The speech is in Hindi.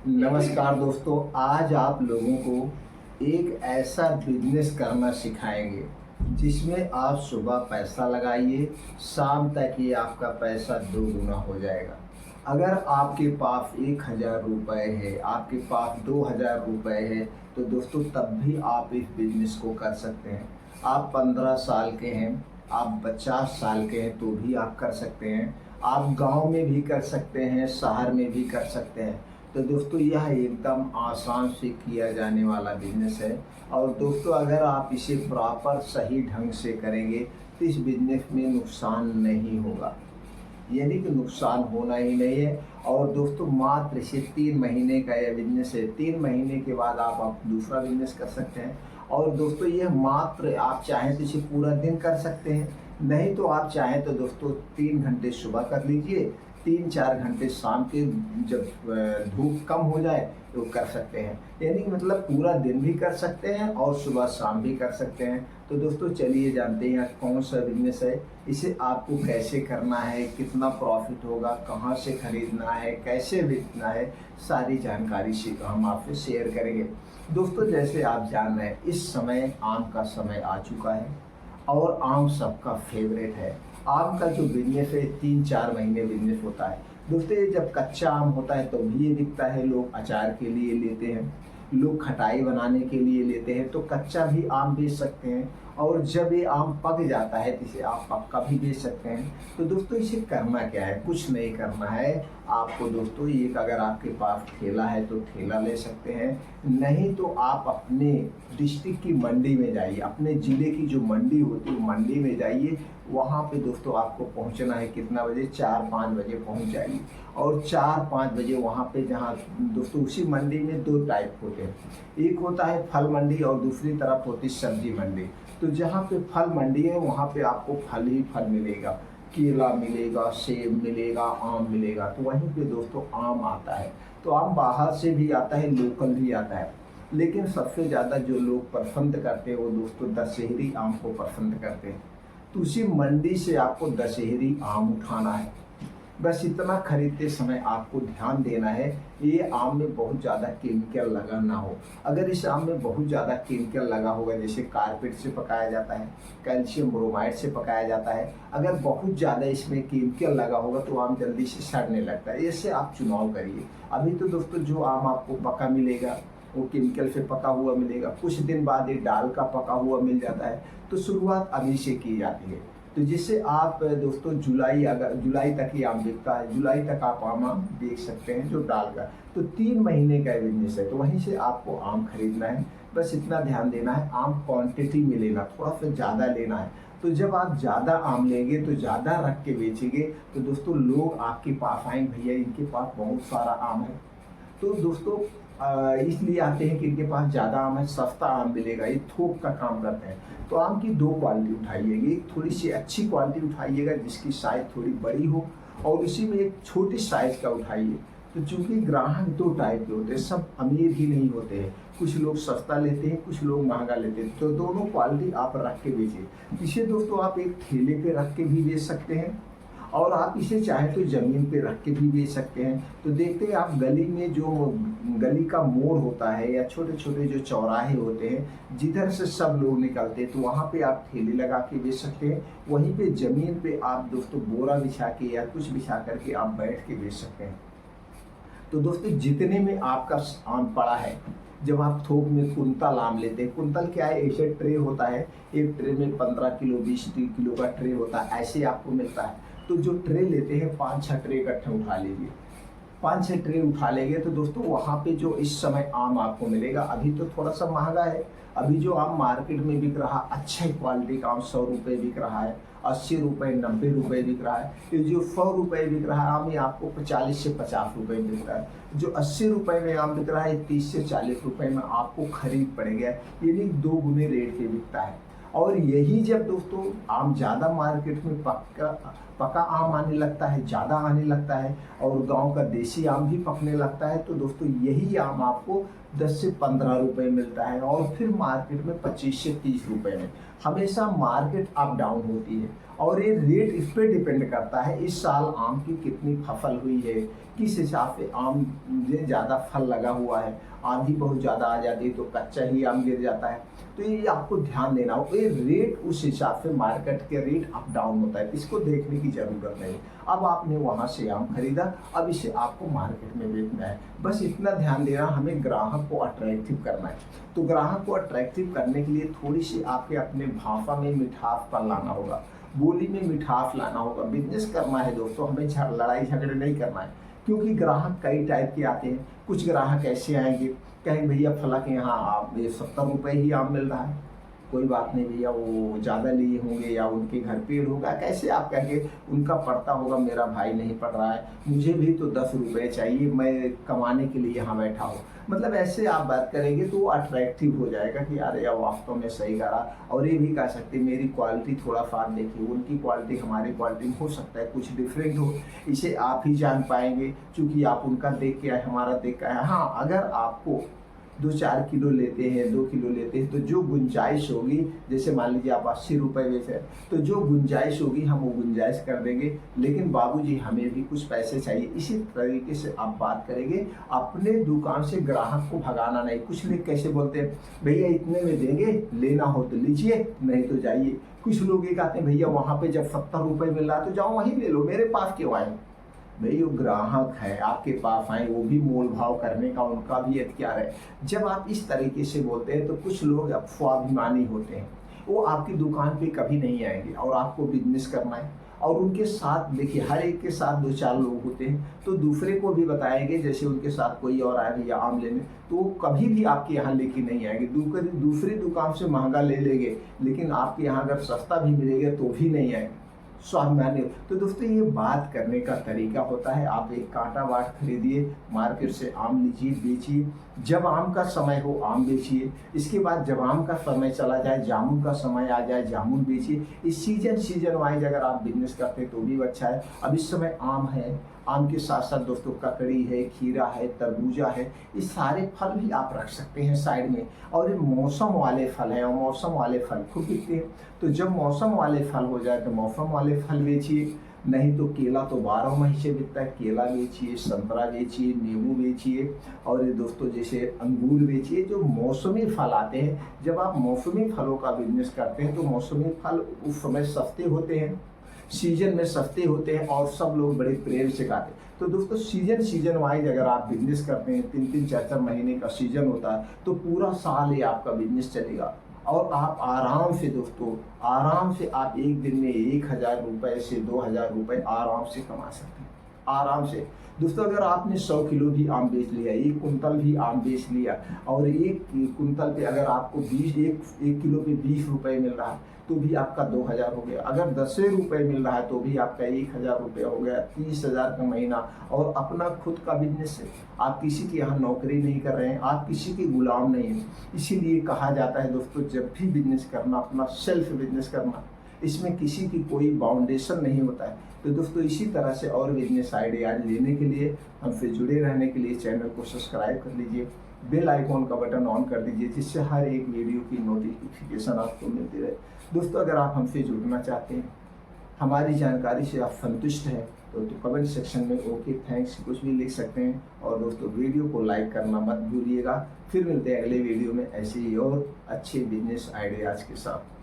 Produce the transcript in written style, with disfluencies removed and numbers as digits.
नमस्कार दोस्तों, आज आप लोगों को एक ऐसा बिजनेस करना सिखाएंगे जिसमें आप सुबह पैसा लगाइए, शाम तक ये आपका पैसा दोगुना हो जाएगा। अगर आपके पास 1,000 रुपये है, आपके पास 2,000 रुपये है, तो दोस्तों तब भी आप इस बिजनेस को कर सकते हैं। आप 15 साल के हैं, आप 50 साल के हैं तो भी आप कर सकते हैं। आप गांव में भी कर सकते हैं, शहर में भी कर सकते हैं। तो दोस्तों यह एकदम आसान से किया जाने वाला बिजनेस है। और दोस्तों अगर आप इसे प्रॉपर सही ढंग से करेंगे तो इस बिजनेस में नुकसान नहीं होगा, यानी कि नुकसान होना ही नहीं है। और दोस्तों मात्र इसे 3 महीने का यह बिजनेस है। 3 महीने के बाद आप दूसरा बिजनेस कर सकते हैं। और दोस्तों ये मात्र आप चाहें तो इसे पूरा दिन कर सकते हैं, नहीं तो आप चाहें तो दोस्तों 3 घंटे सुबह कर लीजिए, 3-4 घंटे शाम के जब धूप कम हो जाए तो कर सकते हैं। यानी कि मतलब पूरा दिन भी कर सकते हैं और सुबह शाम भी कर सकते हैं। तो दोस्तों चलिए जानते हैं कौन सा बिजनेस है, इसे आपको कैसे करना है, कितना प्रॉफिट होगा, कहाँ से खरीदना है, कैसे बेचना है, सारी जानकारी से हम आपसे शेयर करेंगे। दोस्तों जैसे आप जान रहे हैं इस समय आम का समय आ चुका है और आम सबका फेवरेट है। आम का जो बिजनेस है 3-4 महीने बिजनेस होता है। दोस्तों ये जब कच्चा आम होता है तो भी ये बिकता है, लोग अचार के लिए लेते हैं, लोग खटाई बनाने के लिए लेते हैं, तो कच्चा भी आम बेच सकते हैं। और जब ये आम पक जाता है तो इसे आप पक्का भी बेच सकते हैं। तो दोस्तों इसे करना क्या है, कुछ नहीं करना है आपको। दोस्तों एक अगर आपके पास ठेला है तो ठेला ले सकते हैं, नहीं तो आप अपने डिस्ट्रिक्ट की मंडी में जाइए, अपने ज़िले की जो मंडी होती है मंडी में जाइए। वहाँ पे दोस्तों आपको पहुँचना है कितना बजे, 4-5 बजे पहुँच जाइए। और 4-5 बजे वहाँ पे जहाँ दोस्तों उसी मंडी में 2 टाइप होते हैं, एक होता है फल मंडी और दूसरी तरफ होती है सब्जी मंडी। तो जहाँ पे फल मंडी है वहाँ पे आपको फल ही फल मिलेगा, केला मिलेगा, सेब मिलेगा, आम मिलेगा। तो वहीं पे दोस्तों आम आता है, तो आम बाहर से भी आता है, लोकल भी आता है, लेकिन सबसे ज़्यादा जो लोग पसंद करते हैं वो दोस्तों दशहरी आम को पसंद करते हैं। तो उसी मंडी से आपको दशहरी आम उठाना है। बस इतना खरीदते समय आपको ध्यान देना है ये आम में बहुत ज़्यादा केमिकल लगा ना हो। अगर इस आम में बहुत ज़्यादा केमिकल लगा होगा, जैसे कारपेट से पकाया जाता है, कैल्शियम ब्रोमाइड से पकाया जाता है, अगर बहुत ज़्यादा इसमें केमिकल लगा होगा तो आम जल्दी से सड़ने लगता है। इससे आप चुनाव करिए। अभी तो दोस्तों जो आम आपको पका मिलेगा वो केमिकल से पका हुआ मिलेगा, कुछ दिन बाद ये डाल का पका हुआ मिल जाता है। तो शुरुआत अभी से की जाती है। तो जिससे आप दोस्तों जुलाई तक ही आम बिकता है, जुलाई तक आप आम बेच सकते हैं जो डाल का। तो 3 महीने का बिजनेस है, तो वहीं से आपको आम खरीदना है। बस इतना ध्यान देना है आम क्वांटिटी में लेना, थोड़ा सा ज़्यादा लेना है। तो जब आप ज़्यादा आम लेंगे तो ज़्यादा रख के बेचेंगे तो दोस्तों लोग आपके पास आएंगे, भैया इनके पास बहुत सारा आम है। तो दोस्तों इसलिए आते हैं कि इनके पास ज़्यादा आम है, सस्ता आम मिलेगा, ये थोक का काम करते हैं। तो आम की 2 क्वालिटी उठाइएगा, एक थोड़ी सी अच्छी क्वालिटी उठाइएगा जिसकी साइज़ थोड़ी बड़ी हो, और इसी में एक छोटी साइज़ का उठाइए। तो चूँकि ग्राहक 2 टाइप के होते हैं, सब अमीर ही नहीं होते हैं, कुछ लोग सस्ता लेते हैं, कुछ लोग महंगा लेते हैं। तो दोनों क्वालिटी आप रख के बेचिए। इसे दोस्तों आप एक ठेले पे रख के भी बेच सकते हैं और आप इसे चाहे तो ज़मीन पे रख के भी बेच सकते हैं। तो देखते हैं आप गली में जो गली का मोड़ होता है या छोटे छोटे जो चौराहे होते हैं जिधर से सब लोग निकलते हैं, तो वहाँ पे आप ठेले लगा के बेच सकते हैं। वहीं पे ज़मीन पे आप दोस्तों बोरा बिछा के या कुछ बिछा करके आप बैठ के बेच सकते हैं। तो दोस्तों जितने में आपका आम पड़ा है, जब आप थोक में कुंतल आम लेते हैं, कुंतल क्या है, ऐसे ट्रे होता है, एक ट्रे में 15 किलो 20 किलो का ट्रे होता है, ऐसे आपको मिलता है। तो जो ट्रे लेते हैं 5-6 ट्रे इकट्ठे उठा लीजिए। 5-6 ट्रे उठा लेंगे तो दोस्तों वहाँ पे जो इस समय आम आपको मिलेगा, अभी तो थोड़ा सा महंगा है। अभी जो आम मार्केट में बिक रहा अच्छे क्वालिटी का आम 100 रुपये बिक रहा है, 80 रुपये 90 रुपये बिक रहा है। ये जो 100 रुपये बिक रहा है आम, ये आपको 40 से 50 रुपये बिक रहा है। जो 80 रुपये में आम बिक रहा है 30 से 40 रुपये में आपको खरीद पड़ेगा, यानी 2 गुने रेट पे बिकता है। और यही जब दोस्तों आम ज़्यादा मार्केट में पका आम आने लगता है, ज़्यादा आने लगता है, और गांव का देसी आम भी पकने लगता है, तो दोस्तों यही आम आपको 10 से 15 रुपये मिलता है और फिर मार्केट में 25 से 30 रुपये में। हमेशा मार्केट अप डाउन होती है और ये रेट इस पे डिपेंड करता है इस साल आम की कितनी फसल हुई है, किस हिसाब से आम में ज़्यादा फल लगा हुआ है। आंधी बहुत ज़्यादा आ जाती है तो कच्चा ही आम गिर जाता है। तो ये आपको ध्यान देना हो, ये रेट उस हिसाब से मार्केट के रेट अप डाउन होता है, इसको देखने की ज़रूरत नहीं। अब आपने वहाँ से आम खरीदा, अब इसे आपको मार्केट में बेचना है। बस इतना ध्यान देना, हमें ग्राहक को अट्रैक्टिव करना है। तो ग्राहक को अट्रैक्टिव करने के लिए थोड़ी सी आपके अपने भाषा में मिठास पर लाना होगा, बोली में मिठास लाना होगा। बिजनेस करना है दोस्तों, हमें लड़ाई झगड़े नहीं करना है, क्योंकि ग्राहक कई टाइप के आते हैं। कुछ ग्राहक ऐसे आएंगे, कहेंगे भैया फला के यहाँ आप 70 रुपये ही आम मिल रहा है, कोई बात नहीं भैया वो ज़्यादा लिए होंगे या उनके घर पेड़ होगा, कैसे आप कहेंगे उनका पड़ता होगा, मेरा भाई नहीं पढ़ रहा है, मुझे भी तो 10 रुपये चाहिए, मैं कमाने के लिए यहाँ बैठा हूँ। मतलब ऐसे आप बात करेंगे तो वो अट्रैक्टिव हो जाएगा कि अरे यार वास्तव में सही करा। और ये भी कह सकते मेरी क्वालिटी थोड़ा फार देखिए, उनकी क्वालिटी हमारी क्वालिटी हो सकता है कुछ डिफरेंट हो, इसे आप ही जान पाएंगे, क्योंकि आप उनका देख के आए, हमारा देख के आए। हाँ, अगर आपको 2-4 किलो लेते हैं, 2 किलो लेते हैं, तो जो गुंजाइश होगी, जैसे मान लीजिए आप 80 रुपये बेच रहे हैं, तो जो गुंजाइश होगी हम वो गुंजाइश कर देंगे, लेकिन बाबूजी हमें भी कुछ पैसे चाहिए। इसी तरीके से आप बात करेंगे, अपने दुकान से ग्राहक को भगाना नहीं। कुछ लोग कैसे बोलते हैं, भैया इतने में देंगे, लेना हो तो लीजिए, नहीं तो जाइए। कुछ लोग ये कहते हैं भैया वहाँ पे जब 70 रुपये मिल रहा है तो जाओ वहीं ले लो, मेरे पास क्यों आए। भाई वो ग्राहक है, आपके पास आए, वो भी मोल भाव करने का उनका भी अख्तियार है। जब आप इस तरीके से बोलते हैं तो कुछ लोग स्वाभिमानी होते हैं, वो आपकी दुकान पे कभी नहीं आएंगे। और आपको बिजनेस करना है, और उनके साथ देखिए हर एक के साथ 2-4 लोग होते हैं, तो दूसरे को भी बताएंगे, जैसे उनके साथ कोई और आए भैया आम लेने, तो वो कभी भी आपके यहाँ लेके नहीं आएंगे। दूसरी दुकान से महंगा ले लेंगे, लेकिन आपके यहाँ अगर सस्ता भी मिलेगा तो भी नहीं आएंगे, स्वाभिमानी। तो दोस्तों ये बात करने का तरीका होता है। आप एक कांटा बाट खरीदिए, मार्केट से आम लीजिए, बेचिए। जब आम का समय हो आम बेचिए, इसके बाद जब आम का समय चला जाए, जामुन का समय आ जाए, जामुन बेचिए। इस सीजन वाइज अगर आप बिजनेस करते हैं तो भी अच्छा है। अब इस समय आम है, आम के साथ साथ दोस्तों ककड़ी है, खीरा है, तरबूजा है, ये सारे फल भी आप रख सकते हैं साइड में। और ये मौसम वाले फल हैं, और मौसम वाले फल खूब बिकते हैं। तो जब मौसम वाले फल हो जाए तो मौसम वाले फल बेचिए, नहीं तो केला तो 12 महीने बिकता है, केला बेचिए, संतरा बेचिए, नींबू बेचिए, और ये दोस्तों जैसे अंगूर बेचिए। जो मौसमी फल आते हैं, जब आप मौसमी फलों का बिजनेस करते हैं तो मौसमी फल उस समय सस्ते होते हैं, सीजन में सस्ते होते हैं, और सब लोग बड़े प्रेम से खाते हैं। तो दोस्तों सीजन वाइज अगर आप बिजनेस करते हैं, 3-3, 4-4 महीने का सीजन होता है, तो पूरा साल ये आपका बिजनेस चलेगा। और आप आराम से दोस्तों, आराम से आप एक दिन में 1000 रुपये से 2000 रुपये आराम से कमा सकते हैं, आराम से। दोस्तों अगर आपने 100 किलो भी आम बेच लिया, 1 कुंतल भी आम बेच लिया, और 1 कुंतल पे अगर आपको 1 किलो पे 20 रुपये मिल रहा है, तो भी आपका 2000 हो गया। अगर 10 रुपये मिल रहा है तो भी आपका 1000 रुपये हो गया, 30,000 का महीना। और अपना खुद का बिजनेस है, आप किसी के यहाँ नौकरी नहीं कर रहे हैं, आप किसी के गुलाम नहीं हैं। इसीलिए कहा जाता है दोस्तों, जब भी बिजनेस करना अपना सेल्फ बिजनेस करना, इसमें किसी की कोई बाउंडेशन नहीं होता है। तो दोस्तों इसी तरह से और बिजनेस आइडियाज लेने के लिए, हमसे जुड़े रहने के लिए चैनल को सब्सक्राइब कर लीजिए, बेल आइकॉन का बटन ऑन कर दीजिए, जिससे हर एक वीडियो की नोटिफिकेशन आपको मिलती रहे। दोस्तों अगर आप हमसे जुड़ना चाहते हैं, हमारी जानकारी से आप संतुष्ट हैं, तो कमेंट सेक्शन में ओके थैंक्स कुछ भी लिख सकते हैं। और दोस्तों वीडियो को लाइक करना मत भूलिएगा। फिर मिलते हैं अगले वीडियो में ऐसे ही और अच्छे बिजनेस आइडियाज़ के साथ।